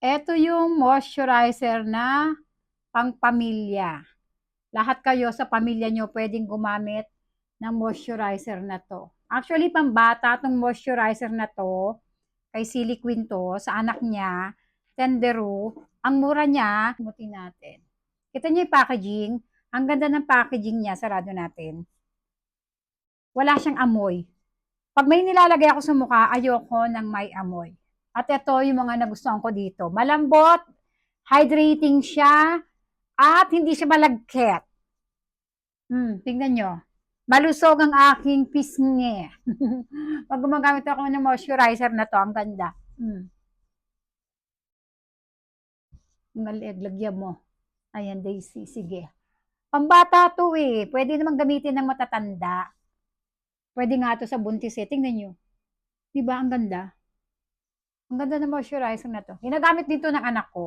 Eto yung moisturizer na pang-pamilya. Lahat kayo sa pamilya nyo pwedeng gumamit ng moisturizer na 'to. Actually, pambata 'tong moisturizer na 'to, kay Silly Queen 'to, sa anak niya, Tenderu. Ang mura niya, butin natin. Kita niyo yung packaging? Ang ganda ng packaging niya, sarado natin. Wala siyang amoy. 'Pag may nilalagay ako sa mukha, ayoko ng may amoy. At ito yung mga nagustuhan ko dito. Malambot, hydrating siya, at hindi siya malagkit. Tingnan nyo. Malusog ang aking pisngi. Pag gumagamit ako ng moisturizer na to, ang ganda. Lagyan mo. Ayan, Daisy. Sige. Pambata to eh. Pwede naman gamitin ng matatanda. Pwede nga to sa buntis eh. Tingnan nyo. Diba? Ang ganda. Ang ganda ng moisturizer na to. Ginagamit dito ng anak ko.